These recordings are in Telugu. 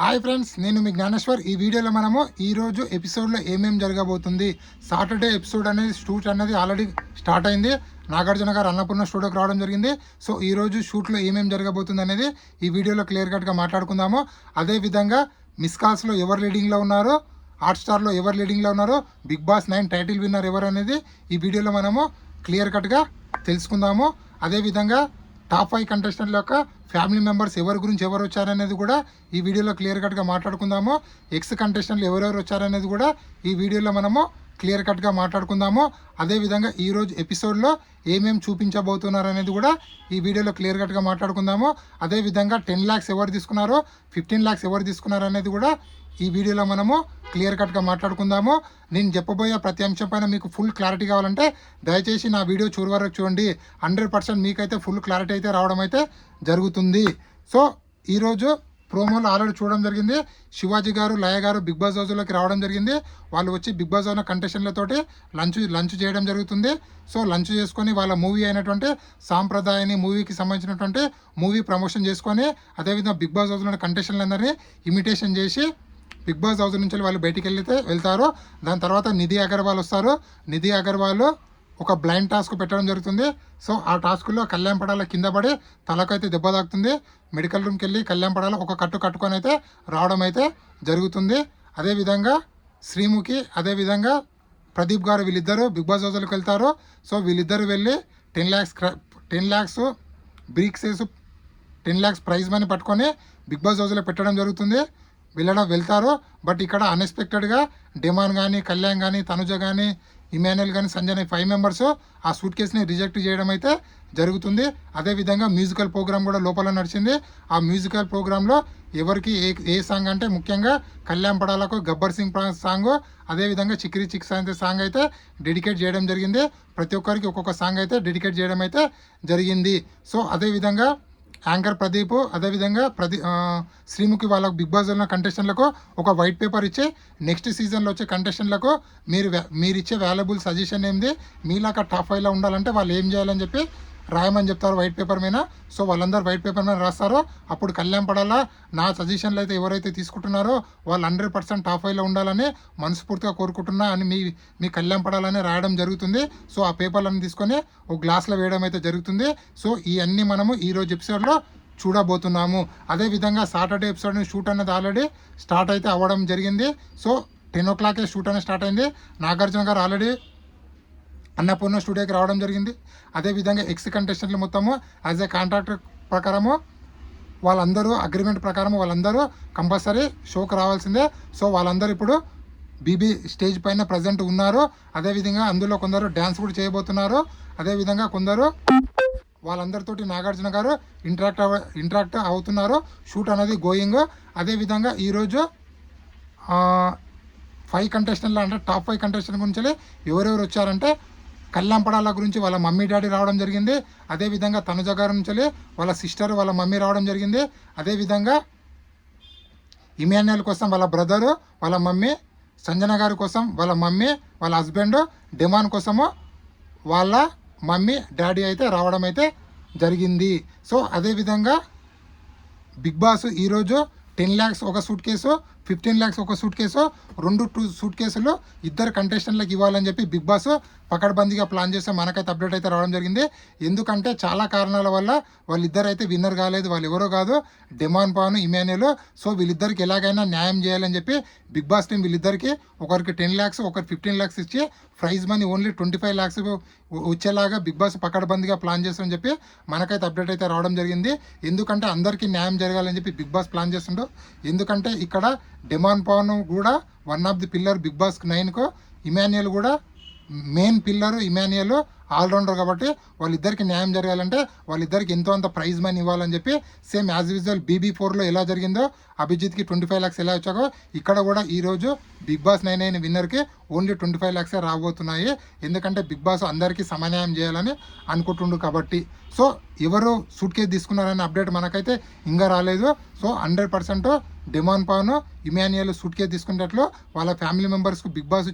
హాయ్ ఫ్రెండ్స్, నేను మీ జ్ఞానేశ్వర్. ఈ వీడియోలో మనము ఈరోజు ఎపిసోడ్లో ఏమేమి జరగబోతుంది. సాటర్డే ఎపిసోడ్ అనేది షూట్ అనేది ఆల్రెడీ స్టార్ట్ అయింది. నాగార్జున గారు అన్నపూర్ణ స్టూడియోకి రావడం జరిగింది. సో ఈరోజు షూట్లో ఏమేమి జరగబోతుంది అనేది ఈ వీడియోలో క్లియర్ కట్గా మాట్లాడుకుందాము. అదేవిధంగా మిస్ కాల్స్లో ఎవరు లీడింగ్లో ఉన్నారో, హాట్స్టార్లో ఎవరు లీడింగ్లో ఉన్నారో, బిగ్ బాస్ 9 టైటిల్ విన్నర్ ఎవరు అనేది ఈ వీడియోలో మనము క్లియర్ కట్గా తెలుసుకుందాము. అదేవిధంగా టాప్ 5 కంటెస్టెంట్ల యొక్క ఫ్యామిలీ మెంబర్స్ ఎవరి గురించి ఎవరు వచ్చారనేది కూడా ఈ వీడియోలో క్లియర్ కట్గా మాట్లాడుకుందాము. ఎక్స్ కంటెస్టెంట్లు ఎవరెవరు వచ్చారనేది కూడా ఈ వీడియోలో మనము క్లియర్ కట్గా మాట్లాడుకుందాము. అదేవిధంగా ఈరోజు ఎపిసోడ్లో ఏమేమి చూపించబోతున్నారు అనేది కూడా ఈ వీడియోలో క్లియర్ కట్గా మాట్లాడుకుందాము. అదేవిధంగా 10 lakhs ఎవరు తీసుకున్నారో, 15 lakhs ఎవరు తీసుకున్నారు అనేది కూడా ఈ వీడియోలో మనము క్లియర్ కట్గా మాట్లాడుకుందాము. నేను చెప్పబోయే ప్రతి అంశం పైన మీకు ఫుల్ క్లారిటీ కావాలంటే దయచేసి నా వీడియో చివరి వరకు చూడండి. 100% మీకైతే ఫుల్ క్లారిటీ అయితే రావడం అయితే జరుగుతుంది. సో ఈరోజు ప్రోమోలు ఆల్రెడీ చూడడం జరిగింది. శివాజీ గారు, లయ గారు బిగ్ బాస్ హౌస్లోకి రావడం జరిగింది. వాళ్ళు వచ్చి బిగ్ బాస్ హౌస్ కంటెస్టెంట్లతోటి లంచ్ చేయడం జరుగుతుంది. సో లంచ్ చేసుకొని వాళ్ళ మూవీ అయినటువంటి సాంప్రదాయాన్ని మూవీకి సంబంధించినటువంటి మూవీ ప్రమోషన్ చేసుకొని, అదేవిధంగా బిగ్ బాస్ హౌస్లో కంటెస్టెంట్లందరినీ ఇమిటేషన్ చేసి బిగ్ బాస్ హౌస్ నుంచి వాళ్ళు బయటికి వెళ్తారు. దాని తర్వాత నిధి అగర్వాల్ వస్తారు. నిధి అగర్వాల్ ఒక బ్లైండ్ టాస్క్ పెట్టడం జరుగుతుంది. సో ఆ టాస్క్లో కళ్యాణ్ పడాల కింద పడి తలకైతే దెబ్బ తాకుతుంది. మెడికల్ రూమ్కి వెళ్ళి కళ్యాణ్ పడాల ఒక కట్టుకొని అయితే రావడం అయితే జరుగుతుంది. అదేవిధంగా శ్రీముఖి, అదేవిధంగా ప్రదీప్ గారు వీళ్ళిద్దరూ బిగ్ బాస్ హౌస్లోకి వెళ్తారు. సో వీళ్ళిద్దరు వెళ్ళి 10 lakhs బ్రీక్స్ వేసి 10 lakhs ప్రైజ్ మనీ పట్టుకొని బిగ్ బాస్ హౌస్లో పెట్టడం జరుగుతుంది. వెళ్తారు. బట్ ఇక్కడ అన్ఎక్స్పెక్టెడ్గా డిమాన్ కానీ, కళ్యాణ్ కానీ, తనుజ కానీ, ఇమాన్యుల్ కానీ, సంజయ్ 5 members ఆ సూట్ కేసుని రిజెక్ట్ చేయడం అయితే జరుగుతుంది. అదేవిధంగా మ్యూజికల్ ప్రోగ్రామ్ కూడా లోపల నడిచింది. ఆ మ్యూజికల్ ప్రోగ్రాంలో ఎవరికి ఏ సాంగ్ అంటే ముఖ్యంగా కళ్యాణ్ పడాలకు గబ్బర్ సింగ్ సాంగ్, అదేవిధంగా చిక్రీ చిక్ సాంగ్ అయితే డెడికేట్ చేయడం జరిగింది. ప్రతి ఒక్కరికి ఒక్కొక్క సాంగ్ అయితే డెడికేట్ చేయడం అయితే జరిగింది. సో అదేవిధంగా యాంకర్ ప్రదీప్, అదేవిధంగా శ్రీముఖి వాళ్ళకు బిగ్ బాస్ ఉన్న కంటెస్టెంట్లకు ఒక వైట్ పేపర్ ఇచ్చి నెక్స్ట్ సీజన్లో వచ్చే కంటెస్టెంట్లకు మీరు ఇచ్చే వాల్యుబుల్ సజెషన్ ఏంది, మీలాగా టాప్ 5లో ఉండాలంటే వాళ్ళు ఏం చేయాలని చెప్పి రాయమని చెప్తారు వైట్ పేపర్ మీద. సో వాళ్ళందరూ వైట్ పేపర్ మీద రాస్తారు. అప్పుడు కళ్యాణ్ పడాలా నా సజెషన్లు అయితే ఎవరైతే తీసుకుంటున్నారో వాళ్ళు 100% టాప్ 5లో ఉండాలని మనస్ఫూర్తిగా కోరుకుంటున్నా అని మీ కళ్యాణ్ పడాలని రాయడం జరుగుతుంది. సో ఆ పేపర్లను తీసుకొని ఒక గ్లాస్లో వేయడం అయితే జరుగుతుంది. సో ఇవన్నీ మనము ఈరోజు ఎపిసోడ్లో చూడబోతున్నాము. అదేవిధంగా సాటర్డే ఎపిసోడ్ షూట్ అనేది ఆల్రెడీ స్టార్ట్ అయితే అవ్వడం జరిగింది. సో 10 o'clock షూట్ అనేది స్టార్ట్ అయింది. నాగార్జున గారు ఆల్రెడీ అన్నపూర్ణ స్టూడియోకి రావడం జరిగింది. అదేవిధంగా ఎక్స్ కంటెస్టెంట్లు మొత్తము యాజ్ ఏ కాంట్రాక్ట్ ప్రకారము వాళ్ళందరూ అగ్రిమెంట్ ప్రకారం వాళ్ళందరూ కంపల్సరీ షోకి రావాల్సిందే. సో వాళ్ళందరూ ఇప్పుడు బీబీ స్టేజ్ పైన ప్రజెంట్ ఉన్నారు. అదేవిధంగా అందులో కొందరు డ్యాన్స్ కూడా చేయబోతున్నారు. అదేవిధంగా కొందరు వాళ్ళందరితోటి నాగార్జున గారు ఇంటరాక్ట్ అవుతున్నారు. షూట్ అనేది గోయింగ్. అదేవిధంగా ఈరోజు 5 కంటెస్టెంట్లు అంటే టాప్ 5 కంటెస్టెంట్ గురించి ఎవరెవరు వచ్చారంటే కళ్యాణ్ పడాల గురించి వాళ్ళ మమ్మీ డాడీ రావడం జరిగింది. అదేవిధంగా తనుజ గారి నుంచి వాళ్ళ సిస్టర్ వాళ్ళ మమ్మీ రావడం జరిగింది. అదేవిధంగా ఇమాన్యుల్ కోసం వాళ్ళ బ్రదరు వాళ్ళ మమ్మీ, సంజన గారి కోసం వాళ్ళ మమ్మీ వాళ్ళ హస్బెండ్, డిమాన్ కోసము వాళ్ళ మమ్మీ డాడీ అయితే రావడం అయితే జరిగింది. సో అదేవిధంగా బిగ్ బాస్ ఈరోజు 10 lakhs ఒక సూట్ కేసు, 15 lakhs ఒక సూట్ కేసు, 2 సూట్ కేసులు ఇద్దరు కంటెస్టెంట్లకు ఇవ్వాలని చెప్పి బిగ్ బాస్ పకడ్బందీగా ప్లాన్ చేస్తే మనకైతే అప్డేట్ అయితే రావడం జరిగింది. ఎందుకంటే చాలా కారణాల వల్ల వాళ్ళిద్దరు అయితే విన్నర్ కాలేదు. వాళ్ళు ఎవరో కాదు, డిమాన్ పాను, ఇమాన్యుల్. సో వీళ్ళిద్దరికి ఎలాగైనా న్యాయం చేయాలని చెప్పి బిగ్ బాస్ టీం వీళ్ళిద్దరికి ఒకరికి 10 lakhs ఒకరికి 15 lakhs ఇచ్చి ప్రైజ్ మనీ ఓన్లీ 25 lakhs వచ్చేలాగా బిగ్ బాస్ పకడ్బందీగా ప్లాన్ చేస్తారని చెప్పి మనకైతే అప్డేట్ అయితే రావడం జరిగింది. ఎందుకంటే అందరికీ న్యాయం జరగాలని చెప్పి బిగ్ బాస్ ప్లాన్ చేస్తుండో. ఎందుకంటే ఇక్కడ డిమాన్ పవన్ కూడా one of the pillar Bigg Boss 9కు, ఇమాన్యుల్ కూడా మెయిన్ పిల్లరు. ఇమాన్యుల్ ఆల్రౌండర్ కాబట్టి వాళ్ళిద్దరికి న్యాయం జరగాలంటే వాళ్ళిద్దరికి ఎంతో అంత ప్రైజ్ మనీ ఇవ్వాలని చెప్పి సేమ్ యాజ్ యూజువల్ BB4లో ఎలా జరిగిందో అభిజిత్కి 25 lakhs ఎలా వచ్చాకో ఇక్కడ కూడా ఈరోజు బిగ్ బాస్ 9 అయిన విన్నర్కి ఓన్లీ 25 lakhs రాబోతున్నాయి. ఎందుకంటే బిగ్ బాస్ అందరికీ సమన్యాయం చేయాలని అనుకుంటుండు కాబట్టి. సో ఎవరు సూట్ కేసు తీసుకున్నారనే అప్డేట్ మనకైతే ఇంకా రాలేదు. So 100% Demon Pavan, Emmanuel suit case తీసుకునేటట్లు వాళ్ళ ఫ్యామిలీ మెంబర్స్కు బిగ్ బాస్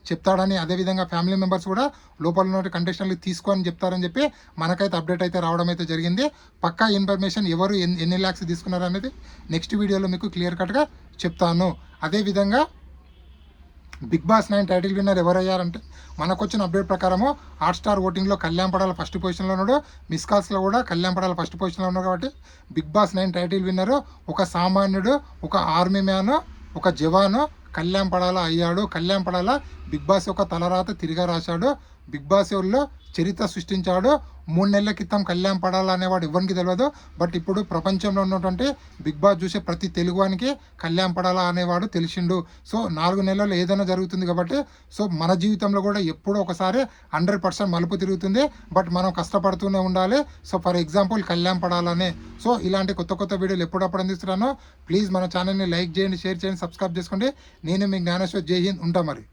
చెప్తాడని, అదేవిధంగా ఫ్యామిలీ మెంబర్స్ కూడా లోపల ఉన్న కంటెస్టెంట్లు తీసుకో అని చెప్తారని చెప్పి మనకైతే అప్డేట్ అయితే రావడం అయితే జరిగింది. పక్కా ఇన్ఫర్మేషన్ ఎవరు ఎన్ని ల్యాక్స్ తీసుకున్నారు అనేది నెక్స్ట్ వీడియోలో మీకు క్లియర్ కట్గా చెప్తాను. అదేవిధంగా బిగ్ బాస్ 9 టైటిల్ విన్నర్ ఎవరయ్యారంటే మనకు వచ్చిన అప్డేట్ ప్రకారము హాట్స్టార్ ఓటింగ్లో కళ్యాణ్ పడాల ఫస్ట్ పొజిషన్లో ఉన్నాడు, మిస్ కాల్స్లో కూడా కళ్యాణ్ పడాల ఫస్ట్ పొజిషన్లో ఉన్నాడు. కాబట్టి బిగ్ బాస్ 9 టైటిల్ విన్నరు ఒక సామాన్యుడు, ఒక ఆర్మీ మ్యాన్, ఒక జవాను కళ్యాణ్ పడాల అయ్యాడు. కళ్యాణ్ పడాల బిగ్ బాస్ యొక్క తలరాత తిరిగా రాశాడు. బిగ్ బాస్ ఎవరిలో చరిత్ర సృష్టించాడు. 3 నెలల క్రితం కళ్యాణ్ పడాల అనేవాడు ఎవరికి తెలియదు. బట్ ఇప్పుడు ప్రపంచంలో ఉన్నటువంటి బిగ్ బాస్ చూసే ప్రతి తెలుగువానికి కళ్యాణ్ పడాల అనేవాడు తెలిసిండు. సో 4 నెలల్లో ఏదైనా జరుగుతుంది కాబట్టి సో మన జీవితంలో కూడా ఎప్పుడో ఒకసారి 100% మలుపు తిరుగుతుంది. బట్ మనం కష్టపడుతూనే ఉండాలి. సో ఫర్ ఎగ్జాంపుల్ కళ్యాణ్ పడాలనే. సో ఇలాంటి కొత్త వీడియోలు ఎప్పుడప్పుడు అందిస్తున్నాను. ప్లీజ్ మన ఛానల్ని లైక్ చేయండి, షేర్ చేయండి, సబ్స్క్రైబ్ చేసుకోండి. నేను మీ జ్ఞానేశ్వర్. జై హింద్. ఉంటా మరి.